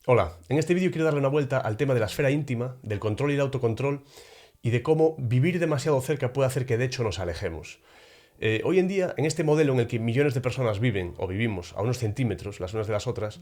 Hola, en este vídeo quiero darle una vuelta al tema de la esfera íntima, del control y el autocontrol y de cómo vivir demasiado cerca puede hacer que de hecho nos alejemos. Hoy en día, en este modelo en el que millones de personas viven o vivimos a unos centímetros las unas de las otras,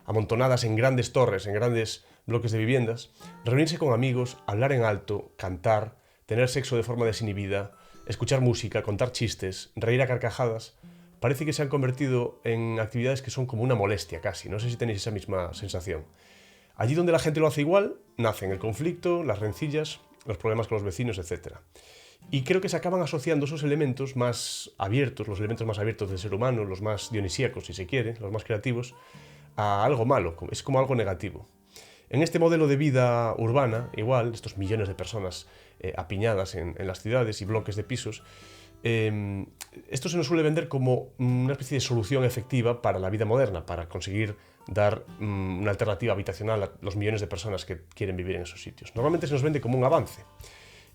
amontonadas en grandes torres, en grandes bloques de viviendas, reunirse con amigos, hablar en alto, cantar, tener sexo de forma desinhibida, escuchar música, contar chistes, reír a carcajadas, parece que se han convertido en actividades que son como una molestia casi. No sé si tenéis esa misma sensación. Allí donde la gente lo hace igual, nacen el conflicto, las rencillas, los problemas con los vecinos, etc. Y creo que se acaban asociando esos elementos más abiertos, los elementos más abiertos del ser humano, los más dionisíacos, si se quiere, los más creativos, a algo malo, es como algo negativo. En este modelo de vida urbana, igual, estos millones de personas apiñadas en las ciudades y bloques de pisos, esto se nos suele vender como una especie de solución efectiva para la vida moderna, para conseguir dar una alternativa habitacional a los millones de personas que quieren vivir en esos sitios. Normalmente se nos vende como un avance.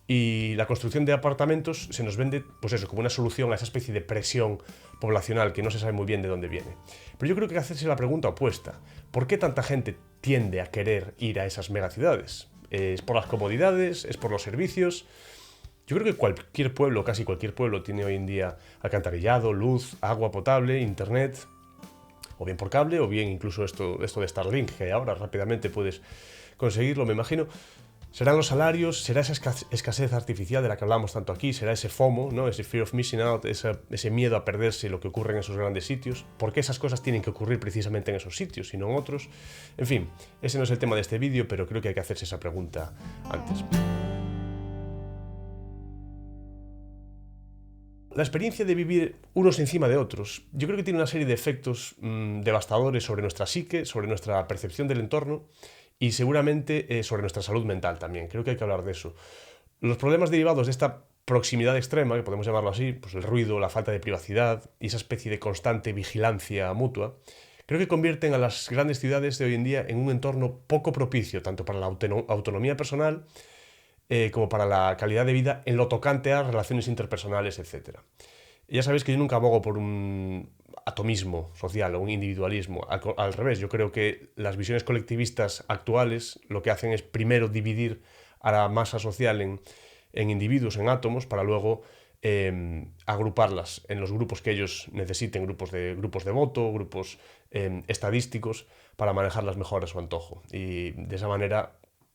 Y la construcción de apartamentos se nos vende, pues eso, como una solución a esa especie de presión poblacional que no se sabe muy bien de dónde viene. Pero yo creo que hay que hacerse la pregunta opuesta. ¿Por qué tanta gente tiende a querer ir a esas megaciudades? ¿Es por las comodidades? ¿Es por los servicios? Yo creo que cualquier pueblo, casi cualquier pueblo, tiene hoy en día alcantarillado, luz, agua potable, internet, o bien por cable, o bien incluso esto de Starlink, que ahora rápidamente puedes conseguirlo, me imagino. ¿Serán los salarios? ¿Será esa escasez artificial de la que hablamos tanto aquí? ¿Será ese FOMO, ¿no? Ese fear of missing out, ese miedo a perderse lo que ocurre en esos grandes sitios? ¿Por qué esas cosas tienen que ocurrir precisamente en esos sitios y no en otros? En fin, ese no es el tema de este vídeo, pero creo que hay que hacerse esa pregunta antes. La experiencia de vivir unos encima de otros, yo creo que tiene una serie de efectos devastadores sobre nuestra psique, sobre nuestra percepción del entorno y seguramente sobre nuestra salud mental también. Creo que hay que hablar de eso. Los problemas derivados de esta proximidad extrema, que podemos llamarlo así, pues el ruido, la falta de privacidad y esa especie de constante vigilancia mutua, creo que convierten a las grandes ciudades de hoy en día en un entorno poco propicio, tanto para la autonomía personal como para la calidad de vida en lo tocante a relaciones interpersonales, etc. Ya sabéis que yo nunca abogo por un atomismo social o un individualismo. Al revés, yo creo que las visiones colectivistas actuales lo que hacen es primero dividir a la masa social en individuos, en átomos, para luego agruparlas en los grupos que ellos necesiten, grupos de voto, grupos estadísticos, para manejarlas mejor a su antojo. Y de esa manera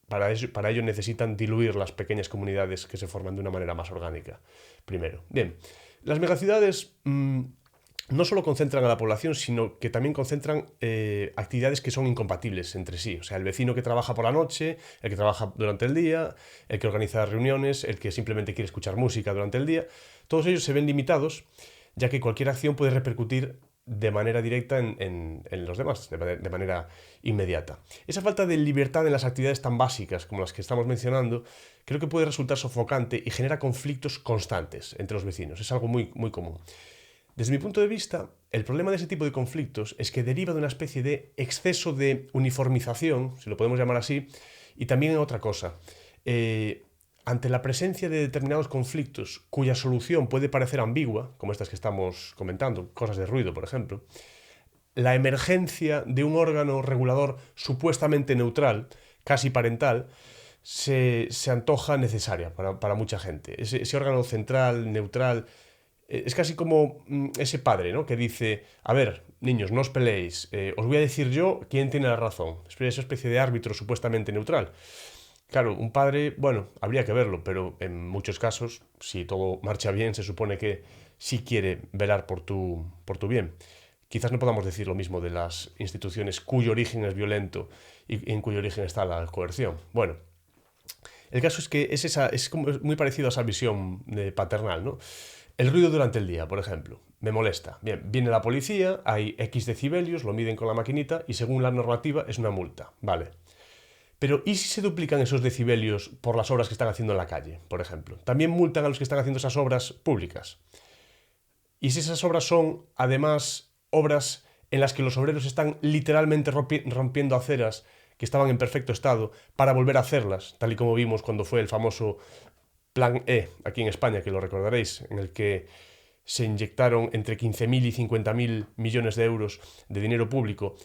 para ello necesitan diluir las pequeñas comunidades que se forman de una manera más orgánica, primero. Bien, las megaciudades no solo concentran a la población, sino que también concentran actividades que son incompatibles entre sí. O sea, el vecino que trabaja por la noche, el que trabaja durante el día, el que organiza reuniones, el que simplemente quiere escuchar música durante el día, todos ellos se ven limitados, ya que cualquier acción puede repercutir de manera directa en los demás, de manera inmediata. Esa falta de libertad en las actividades tan básicas como las que estamos mencionando, creo que puede resultar sofocante y genera conflictos constantes entre los vecinos. Es algo muy, muy común. Desde mi punto de vista, el problema de ese tipo de conflictos es que deriva de una especie de exceso de uniformización, si lo podemos llamar así, y también en otra cosa. Ante la presencia de determinados conflictos cuya solución puede parecer ambigua, como estas que estamos comentando, cosas de ruido, por ejemplo, la emergencia de un órgano regulador supuestamente neutral, casi parental, se antoja necesaria para mucha gente. Ese órgano central, neutral, es casi como ese padre, ¿no? Que dice, a ver, niños, no os peleéis, os voy a decir yo quién tiene la razón. Es esa especie de árbitro supuestamente neutral. Claro, un padre, bueno, habría que verlo, pero en muchos casos, si todo marcha bien, se supone que sí quiere velar por tu bien. Quizás no podamos decir lo mismo de las instituciones cuyo origen es violento y en cuyo origen está la coerción. Bueno, el caso es que es muy parecido a esa visión paternal, ¿no? El ruido durante el día, por ejemplo, me molesta. Bien, viene la policía, hay X decibelios, lo miden con la maquinita y según la normativa es una multa. Vale. Pero ¿y si se duplican esos decibelios por las obras que están haciendo en la calle, por ejemplo? También multan a los que están haciendo esas obras públicas. Y si esas obras son, además, obras en las que los obreros están literalmente rompiendo aceras que estaban en perfecto estado para volver a hacerlas, tal y como vimos cuando fue el famoso Plan E, aquí en España, que lo recordaréis, en el que se inyectaron entre 15.000 y 50.000 millones de euros de dinero público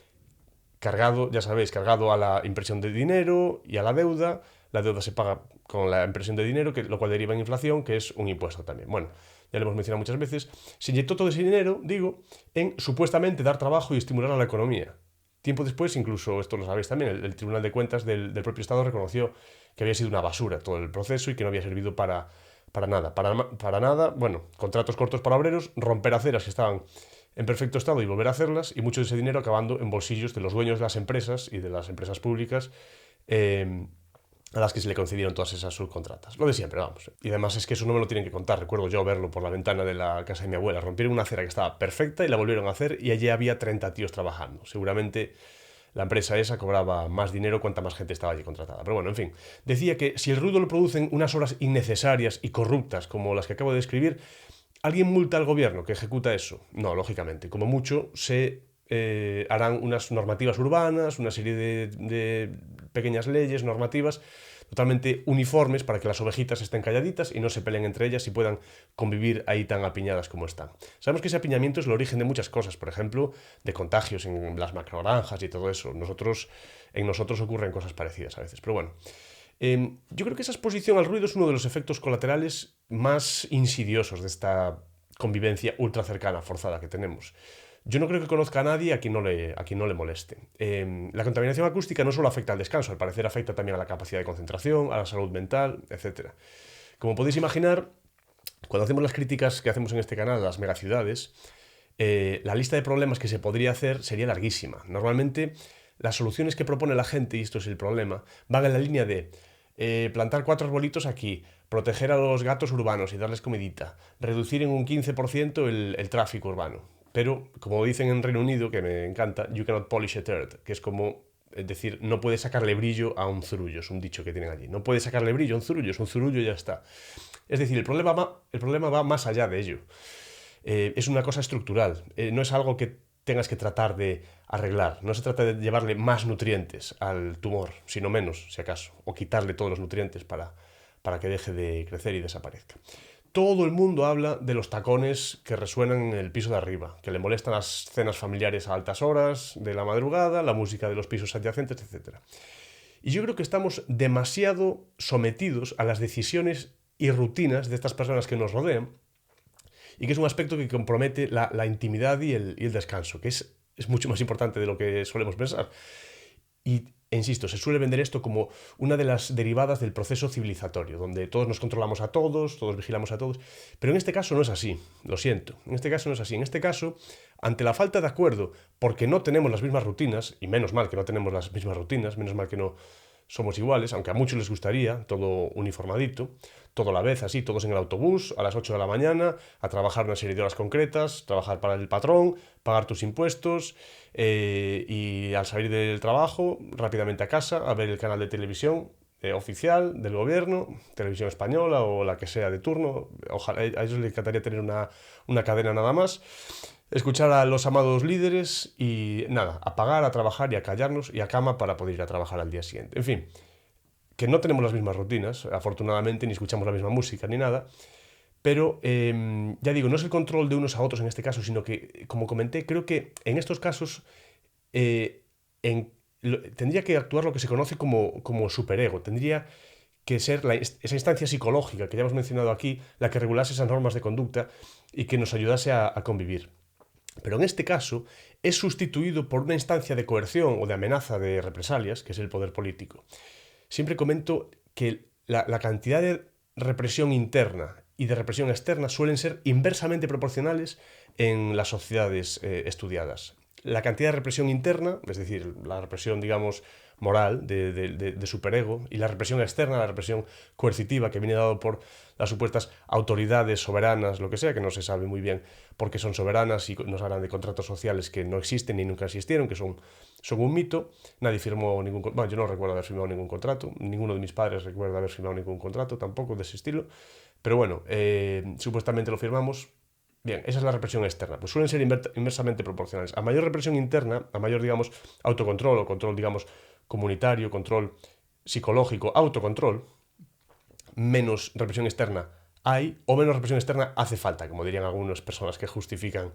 cargado, ya sabéis, cargado a la impresión de dinero y a la deuda. La deuda se paga con la impresión de dinero, lo cual deriva en inflación, que es un impuesto también. Bueno, ya lo hemos mencionado muchas veces. Se inyectó todo ese dinero, digo, en supuestamente dar trabajo y estimular a la economía. Tiempo después, incluso, esto lo sabéis también, el Tribunal de Cuentas del propio Estado reconoció que había sido una basura todo el proceso y que no había servido para nada. Para nada, bueno, contratos cortos para obreros, romper aceras que estaban en perfecto estado y volver a hacerlas, y mucho de ese dinero acabando en bolsillos de los dueños de las empresas y de las empresas públicas, a las que se le concedieron todas esas subcontratas. Lo de siempre, vamos. Y además es que eso no me lo tienen que contar. Recuerdo yo verlo por la ventana de la casa de mi abuela. Rompieron una acera que estaba perfecta y la volvieron a hacer, y allí había 30 tíos trabajando. Seguramente la empresa esa cobraba más dinero cuanta más gente estaba allí contratada. Pero bueno, en fin. Decía que si el ruido lo producen unas obras innecesarias y corruptas como las que acabo de describir, ¿alguien multa al gobierno que ejecuta eso? No, lógicamente. Como mucho se harán unas normativas urbanas, una serie de pequeñas leyes, normativas totalmente uniformes para que las ovejitas estén calladitas y no se peleen entre ellas y puedan convivir ahí tan apiñadas como están. Sabemos que ese apiñamiento es el origen de muchas cosas, por ejemplo, de contagios en las macrogranjas y todo eso. En nosotros ocurren cosas parecidas a veces, pero bueno. Yo creo que esa exposición al ruido es uno de los efectos colaterales más insidiosos de esta convivencia ultra cercana, forzada que tenemos. Yo no creo que conozca a nadie a quien no le moleste. La contaminación acústica no solo afecta al descanso, al parecer afecta también a la capacidad de concentración, a la salud mental, etc. Como podéis imaginar, cuando hacemos las críticas que hacemos en este canal a las megaciudades, la lista de problemas que se podría hacer sería larguísima. Normalmente, las soluciones que propone la gente, y esto es el problema, van en la línea de plantar 4 arbolitos aquí, proteger a los gatos urbanos y darles comidita, reducir en un 15% el tráfico urbano. Pero, como dicen en Reino Unido, que me encanta, you cannot polish a turd, que es como, es decir, no puedes sacarle brillo a un zurullo, es un dicho que tienen allí. No puedes sacarle brillo a un zurullo, es un zurullo y ya está. Es decir, el problema va más allá de ello. Es una cosa estructural, no es algo que tengas que tratar de arreglar. No se trata de llevarle más nutrientes al tumor, sino menos, si acaso, o quitarle todos los nutrientes para que deje de crecer y desaparezca. Todo el mundo habla de los tacones que resuenan en el piso de arriba, que le molestan las cenas familiares a altas horas de la madrugada, la música de los pisos adyacentes, etc. Y yo creo que estamos demasiado sometidos a las decisiones y rutinas de estas personas que nos rodean, y que es un aspecto que compromete la intimidad y el descanso, que es mucho más importante de lo que solemos pensar. Y, insisto, se suele vender esto como una de las derivadas del proceso civilizatorio, donde todos nos controlamos a todos vigilamos a todos, pero en este caso no es así, lo siento, en este caso no es así. En este caso, ante la falta de acuerdo, porque no tenemos las mismas rutinas, y menos mal que no tenemos las mismas rutinas, menos mal que no somos iguales, aunque a muchos les gustaría todo uniformadito, todo a la vez, así, todos en el autobús, a las 8 de la mañana, a trabajar una serie de horas concretas, trabajar para el patrón, pagar tus impuestos, y al salir del trabajo, rápidamente a casa, a ver el canal de televisión oficial del gobierno, televisión española o la que sea de turno. Ojalá, a ellos les encantaría tener una cadena nada más. Escuchar a los amados líderes y nada, a pagar, a trabajar y a callarnos y a cama para poder ir a trabajar al día siguiente. En fin, que no tenemos las mismas rutinas, afortunadamente, ni escuchamos la misma música ni nada, pero ya digo, no es el control de unos a otros en este caso, sino que, como comenté, creo que en estos casos tendría que actuar lo que se conoce como superego, tendría que ser esa instancia psicológica que ya hemos mencionado aquí, la que regulase esas normas de conducta y que nos ayudase a convivir. Pero en este caso es sustituido por una instancia de coerción o de amenaza de represalias, que es el poder político. Siempre comento que la cantidad de represión interna y de represión externa suelen ser inversamente proporcionales en las sociedades estudiadas. La cantidad de represión interna, es decir, la represión, digamos, moral de superego, y la represión externa, la represión coercitiva que viene dado por las supuestas autoridades soberanas, lo que sea, que no se sabe muy bien por qué son soberanas y nos hablan de contratos sociales que no existen ni nunca existieron, que son un mito. Nadie firmó ningún contrato. Bueno, yo no recuerdo haber firmado ningún contrato, ninguno de mis padres recuerda haber firmado ningún contrato tampoco de ese estilo, pero bueno, supuestamente lo firmamos. Bien, esa es la represión externa. Pues suelen ser inversamente proporcionales. A mayor represión interna, a mayor, digamos, autocontrol o control, digamos, comunitario, control psicológico, autocontrol, menos represión externa hay, o menos represión externa hace falta, como dirían algunas personas que justifican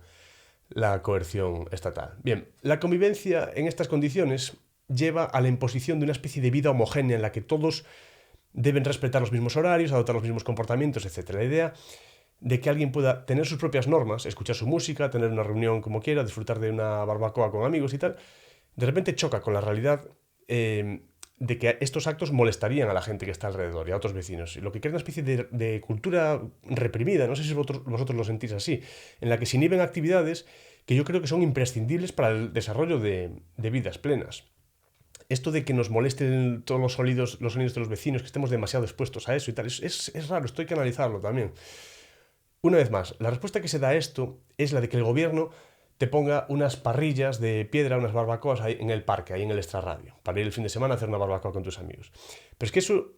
la coerción estatal. Bien, la convivencia en estas condiciones lleva a la imposición de una especie de vida homogénea en la que todos deben respetar los mismos horarios, adoptar los mismos comportamientos, etc. La idea de que alguien pueda tener sus propias normas, escuchar su música, tener una reunión como quiera, disfrutar de una barbacoa con amigos y tal, de repente choca con la realidad de que estos actos molestarían a la gente que está alrededor y a otros vecinos. Y lo que crea una especie de cultura reprimida, no sé si vosotros lo sentís así, en la que se inhiben actividades que yo creo que son imprescindibles para el desarrollo de vidas plenas. Esto de que nos molesten todos los sonidos de los vecinos, que estemos demasiado expuestos a eso y tal, es raro, esto hay que analizarlo también. Una vez más, la respuesta que se da a esto es la de que el gobierno te ponga unas parrillas de piedra, unas barbacoas ahí en el parque, ahí en el extrarradio, para ir el fin de semana a hacer una barbacoa con tus amigos. Pero es que eso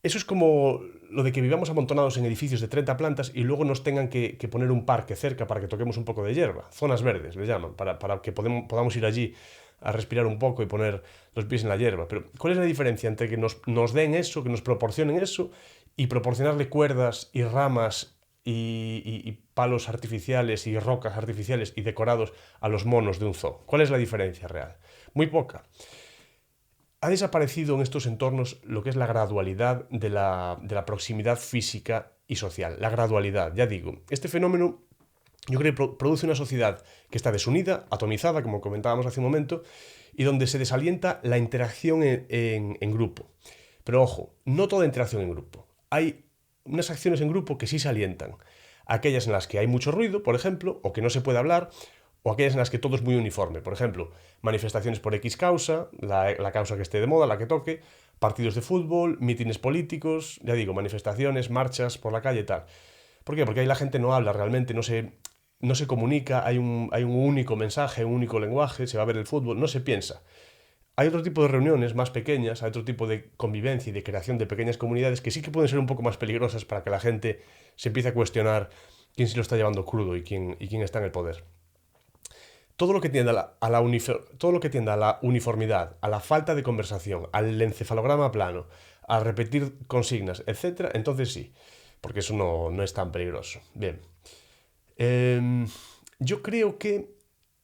es como lo de que vivamos amontonados en edificios de 30 plantas y luego nos tengan que poner un parque cerca para que toquemos un poco de hierba. Zonas verdes, le llaman, para que podamos ir allí a respirar un poco y poner los pies en la hierba. Pero ¿cuál es la diferencia entre que nos den eso, que nos proporcionen eso, y proporcionarle cuerdas y ramas y palos artificiales y rocas artificiales y decorados a los monos de un zoo? ¿Cuál es la diferencia real? Muy poca. Ha desaparecido en estos entornos lo que es la gradualidad de la proximidad física y social. La gradualidad, ya digo. Este fenómeno yo creo que produce una sociedad que está desunida, atomizada, como comentábamos hace un momento, y donde se desalienta la interacción en grupo. Pero ojo, no toda interacción en grupo. Hay unas acciones en grupo que sí se alientan. Aquellas en las que hay mucho ruido, por ejemplo, o que no se puede hablar, o aquellas en las que todo es muy uniforme. Por ejemplo, manifestaciones por X causa, la causa que esté de moda, la que toque, partidos de fútbol, mítines políticos, ya digo, manifestaciones, marchas por la calle y tal. ¿Por qué? Porque ahí la gente no habla realmente, no se comunica, hay un único mensaje, un único lenguaje, se va a ver el fútbol, no se piensa. Hay otro tipo de reuniones más pequeñas, hay otro tipo de convivencia y de creación de pequeñas comunidades que sí que pueden ser un poco más peligrosas para que la gente se empiece a cuestionar quién se lo está llevando crudo y quién está en el poder. Todo lo que tienda todo lo que tienda a la uniformidad, a la falta de conversación, al encefalograma plano, a repetir consignas, etc., entonces sí, porque eso no es tan peligroso. Bien. Yo creo que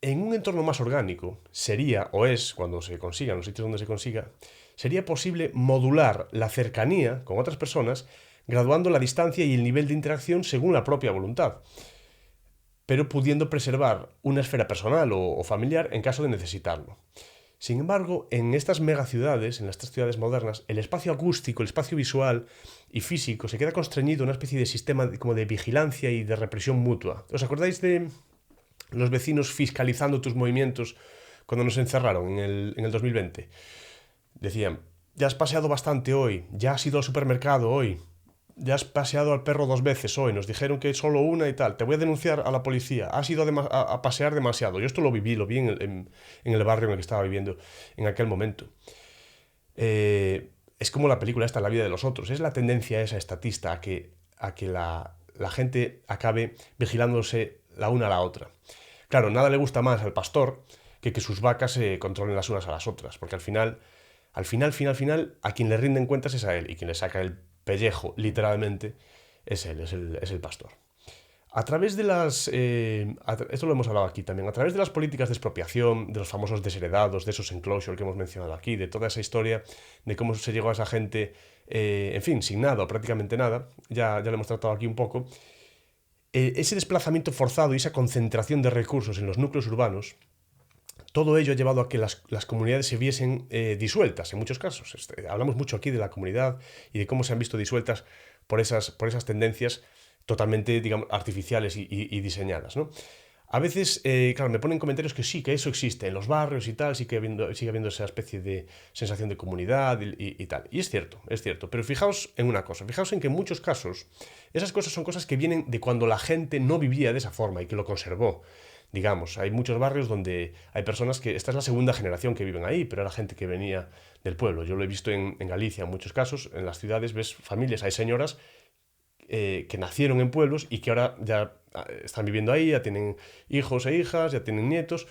en un entorno más orgánico sería, o es, cuando se consiga, en los sitios donde se consiga, sería posible modular la cercanía con otras personas, graduando la distancia y el nivel de interacción según la propia voluntad, pero pudiendo preservar una esfera personal o familiar en caso de necesitarlo. Sin embargo, en estas megaciudades, en estas ciudades modernas, el espacio acústico, el espacio visual y físico se queda constreñido en una especie de sistema como de vigilancia y de represión mutua. ¿Os acordáis de los vecinos fiscalizando tus movimientos cuando nos encerraron en el 2020? Decían, ya has paseado bastante hoy, ya has ido al supermercado hoy, ya has paseado al perro 2 veces hoy, nos dijeron que solo una y tal, te voy a denunciar a la policía, has ido a pasear demasiado. Yo esto lo vi en el barrio en el que estaba viviendo en aquel momento. Es como la película esta, La vida de los otros, es la tendencia esa estatista a que la gente acabe vigilándose la una a la otra. Claro, nada le gusta más al pastor que sus vacas se controlen las unas a las otras, porque al final, a quien le rinden cuentas es a él, y quien le saca el pellejo, literalmente, es él, es el pastor. A través de esto lo hemos hablado aquí también, a través de las políticas de expropiación, de los famosos desheredados, de esos enclosure que hemos mencionado aquí, de toda esa historia, de cómo se llegó a esa gente, en fin, sin nada o prácticamente nada, ya lo hemos tratado aquí un poco, ese desplazamiento forzado y esa concentración de recursos en los núcleos urbanos, todo ello ha llevado a que las comunidades se viesen disueltas en muchos casos. Hablamos mucho aquí de la comunidad y de cómo se han visto disueltas por esas tendencias totalmente, digamos, artificiales y diseñadas, ¿no? A veces, claro, me ponen comentarios que sí, que eso existe en los barrios y tal, sigue habiendo esa especie de sensación de comunidad y tal. Y es cierto, pero fijaos en una cosa, fijaos en que en muchos casos esas cosas son cosas que vienen de cuando la gente no vivía de esa forma y que lo conservó. Digamos, hay muchos barrios donde hay personas que, esta es la segunda generación que viven ahí, pero era gente que venía del pueblo. Yo lo he visto en Galicia en muchos casos, en las ciudades ves familias, hay señoras que nacieron en pueblos y que ahora ya están viviendo ahí, ya tienen hijos e hijas, ya tienen nietos,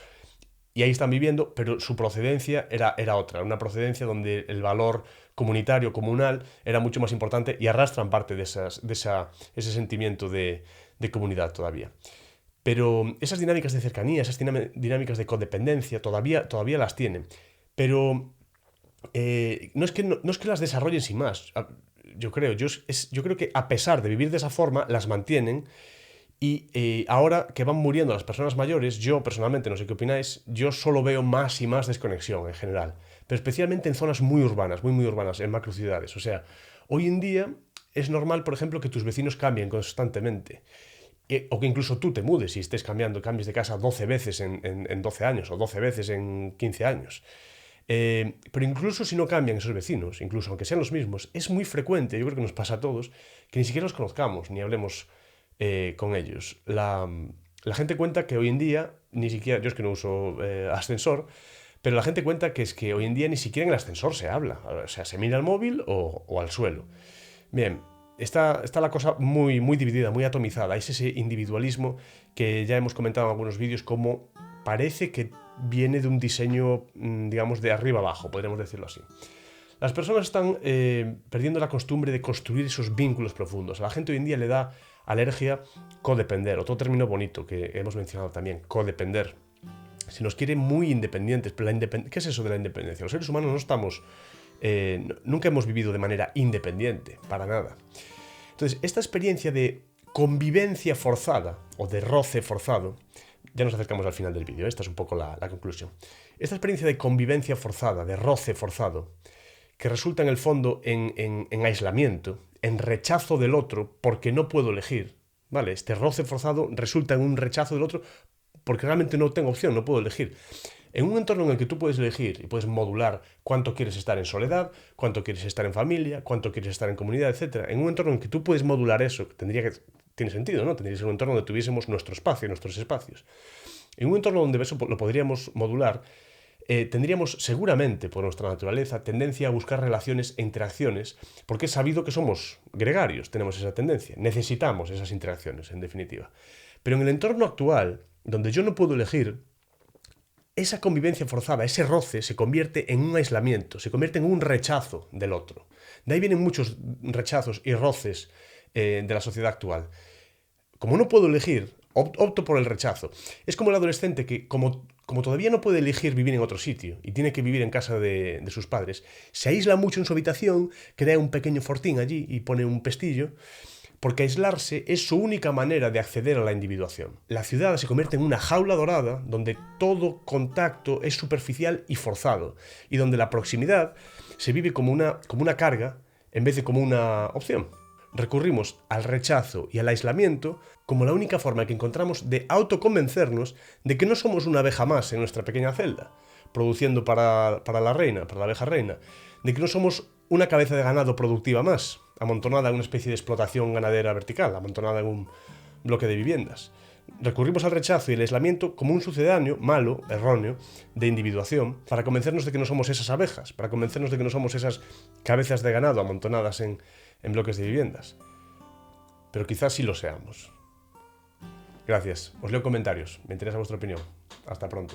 y ahí están viviendo, pero su procedencia era otra, una procedencia donde el valor comunitario, comunal, era mucho más importante y arrastran parte de ese sentimiento de comunidad todavía. Pero esas dinámicas de cercanía, esas dinámicas de codependencia todavía las tienen. Pero no es que las desarrollen sin más. Yo creo que a pesar de vivir de esa forma, las mantienen. Y ahora que van muriendo las personas mayores, yo personalmente, no sé qué opináis, yo solo veo más y más desconexión en general. Pero especialmente en zonas muy urbanas, muy urbanas, en macrociudades. O sea, hoy en día es normal, por ejemplo, que tus vecinos cambien constantemente. O que incluso tú te mudes y estés cambies de casa 12 veces en 12 años o 12 veces en 15 años. Pero incluso si no cambian esos vecinos, incluso aunque sean los mismos, es muy frecuente, yo creo que nos pasa a todos, que ni siquiera los conozcamos ni hablemos con ellos. La gente cuenta que hoy en día, ni siquiera, yo es que no uso ascensor, pero la gente cuenta que es que hoy en día ni siquiera en el ascensor se habla. O sea, se mira al móvil o al suelo. Bien, está la cosa muy dividida, muy atomizada. Es ese individualismo que ya hemos comentado en algunos vídeos, como parece que viene de un diseño, digamos, de arriba abajo, podríamos decirlo así. Las personas están perdiendo la costumbre de construir esos vínculos profundos. A la gente hoy en día le da alergia codepender, otro término bonito que hemos mencionado también, codepender. Se nos quiere muy independientes, pero ¿qué es eso de la independencia? Los seres humanos no estamos... nunca hemos vivido de manera independiente, para nada. Entonces, esta experiencia de convivencia forzada o de roce forzado, ya nos acercamos al final del vídeo, esta es un poco la conclusión. Esta experiencia de convivencia forzada, de roce forzado, que resulta en el fondo en aislamiento, en rechazo del otro porque no puedo elegir, ¿vale? Este roce forzado resulta en un rechazo del otro porque realmente no tengo opción, no puedo elegir. En un entorno en el que tú puedes elegir y puedes modular cuánto quieres estar en soledad, cuánto quieres estar en familia, cuánto quieres estar en comunidad, etc. En un entorno en el que tú puedes modular eso, tiene sentido, ¿no? Tendría que ser un entorno donde tuviésemos nuestro espacio, nuestros espacios. En un entorno donde eso lo podríamos modular, tendríamos seguramente, por nuestra naturaleza, tendencia a buscar relaciones e interacciones, porque es sabido que somos gregarios, tenemos esa tendencia, necesitamos esas interacciones, en definitiva. Pero en el entorno actual, donde yo no puedo elegir, esa convivencia forzada, ese roce, se convierte en un aislamiento, se convierte en un rechazo del otro. De ahí vienen muchos rechazos y roces de la sociedad actual. Como no puedo elegir, opto por el rechazo. Es como el adolescente que, como todavía no puede elegir vivir en otro sitio y tiene que vivir en casa de sus padres, se aísla mucho en su habitación, crea un pequeño fortín allí y pone un pestillo, porque aislarse es su única manera de acceder a la individuación. La ciudad se convierte en una jaula dorada donde todo contacto es superficial y forzado, y donde la proximidad se vive como una carga en vez de como una opción. Recurrimos al rechazo y al aislamiento como la única forma que encontramos de autoconvencernos de que no somos una abeja más en nuestra pequeña celda, produciendo para la reina, para la abeja reina, de que no somos una cabeza de ganado productiva más, amontonada en una especie de explotación ganadera vertical, amontonada en un bloque de viviendas. Recurrimos al rechazo y el aislamiento como un sucedáneo, malo, erróneo, de individuación, para convencernos de que no somos esas abejas, para convencernos de que no somos esas cabezas de ganado amontonadas en bloques de viviendas. Pero quizás sí lo seamos. Gracias. Os leo comentarios. Me interesa vuestra opinión. Hasta pronto.